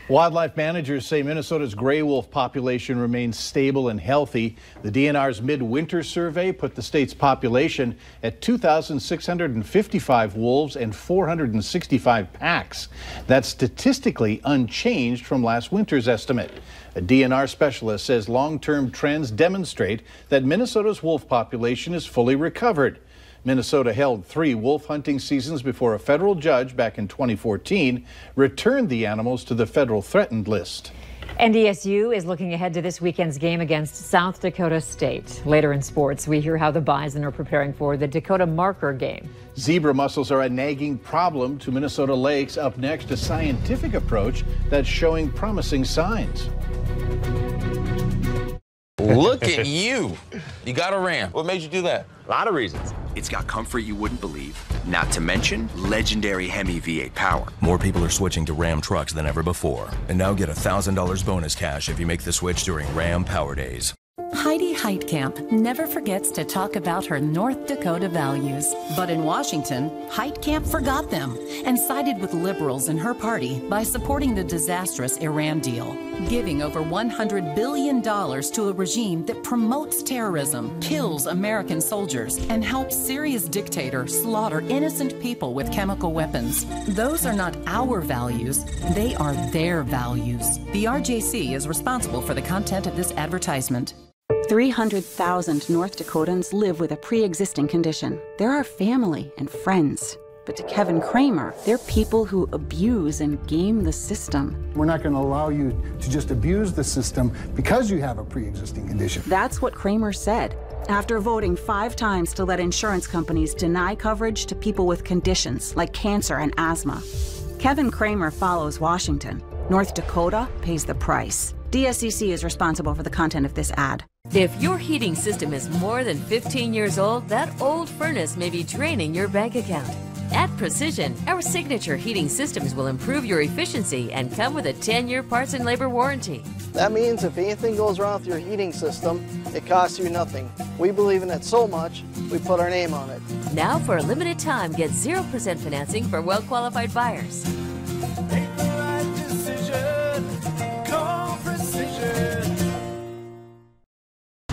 Wildlife managers say Minnesota's gray wolf population remains stable and healthy. The DNR's midwinter survey put the state's population at 2,655 wolves and 465 packs. That's statistically unchanged from last winter's estimate. A DNR specialist says long-term trends demonstrate that Minnesota's wolf population is fully recovered. Minnesota held 3 wolf hunting seasons before a federal judge back in 2014 returned the animals to the federal threatened list. NDSU is looking ahead to this weekend's game against South Dakota State. Later in sports, we hear how the Bison are preparing for the Dakota Marker game. Zebra mussels are a nagging problem to Minnesota lakes. Up next, a scientific approach that's showing promising signs. Look at you. You got a Ram. What made you do that? A lot of reasons. It's got comfort you wouldn't believe, not to mention legendary Hemi V8 power. More people are switching to Ram trucks than ever before. And now get $1,000 bonus cash if you make the switch during Ram Power Days. Heidi Heitkamp never forgets to talk about her North Dakota values. But in Washington, Heitkamp forgot them and sided with liberals in her party by supporting the disastrous Iran deal, giving over $100 billion to a regime that promotes terrorism, kills American soldiers, and helps Syria's dictator slaughter innocent people with chemical weapons. Those are not our values, they are their values. The RJC is responsible for the content of this advertisement. 300,000 North Dakotans live with a pre-existing condition. They're our family and friends. But to Kevin Kramer, they're people who abuse and game the system. We're not going to allow you to just abuse the system because you have a pre-existing condition. That's what Kramer said after voting 5 times to let insurance companies deny coverage to people with conditions like cancer and asthma. Kevin Kramer follows Washington. North Dakota pays the price. DSCC is responsible for the content of this ad. If your heating system is more than 15 years old, that old furnace may be draining your bank account. At Precision, our signature heating systems will improve your efficiency and come with a 10-year parts and labor warranty. That means if anything goes wrong with your heating system, it costs you nothing. We believe in it so much, we put our name on it. Now for a limited time, get 0% financing for well-qualified buyers. Make the right decision. Call Precision.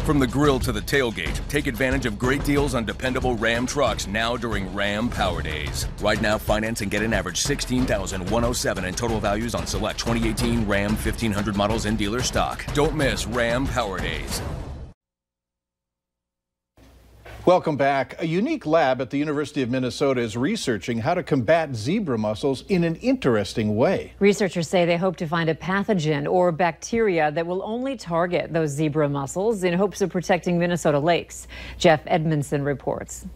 From the grill to the tailgate, take advantage of great deals on dependable Ram trucks now during Ram Power Days. Right now, finance and get an average $16,107 in total values on select 2018 Ram 1500 models in dealer stock. Don't miss Ram Power Days. Welcome back. A unique lab at the University of Minnesota is researching how to combat zebra mussels in an interesting way. Researchers say they hope to find a pathogen or bacteria that will only target those zebra mussels in hopes of protecting Minnesota lakes. Jeff Edmondson reports.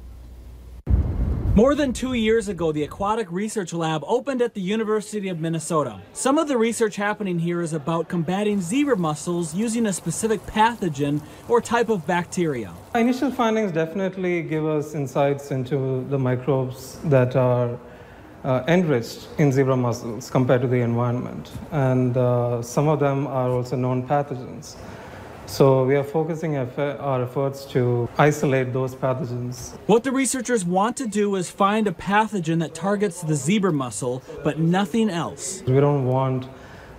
More than 2 years ago, the Aquatic Research Lab opened at the University of Minnesota. Some of the research happening here is about combating zebra mussels using a specific pathogen or type of bacteria. Initial findings definitely give us insights into the microbes that are enriched in zebra mussels compared to the environment. And some of them are also known pathogens. So we are focusing our efforts to isolate those pathogens. What the researchers want to do is find a pathogen that targets the zebra mussel, but nothing else. We don't want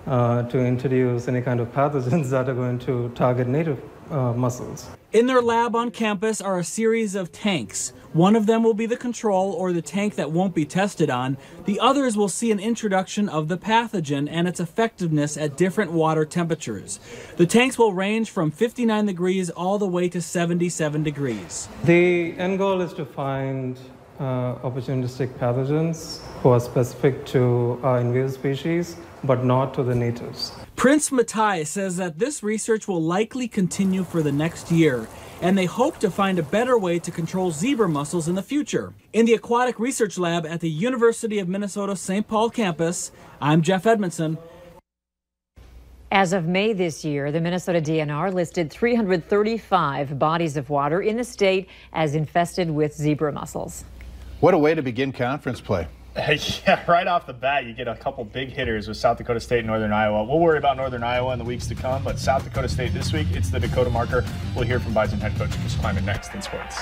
to introduce any kind of pathogens that are going to target native mussels. In their lab on campus are a series of tanks. One of them will be the control, or the tank that won't be tested on. The others will see an introduction of the pathogen and its effectiveness at different water temperatures. The tanks will range from 59 degrees all the way to 77 degrees. The end goal is to find opportunistic pathogens who are specific to our invasive species, but not to the natives. Prince Matai says that this research will likely continue for the next year, and they hope to find a better way to control zebra mussels in the future. In the Aquatic Research Lab at the University of Minnesota St. Paul campus, I'm Jeff Edmondson. As of May this year, the Minnesota DNR listed 335 bodies of water in the state as infested with zebra mussels. What a way to begin conference play. Yeah, right off the bat, you get a couple big hitters with South Dakota State and Northern Iowa. We'll worry about Northern Iowa in the weeks to come, but South Dakota State this week, it's the Dakota Marker. We'll hear from Bison head coach Chris Klieman next in sports.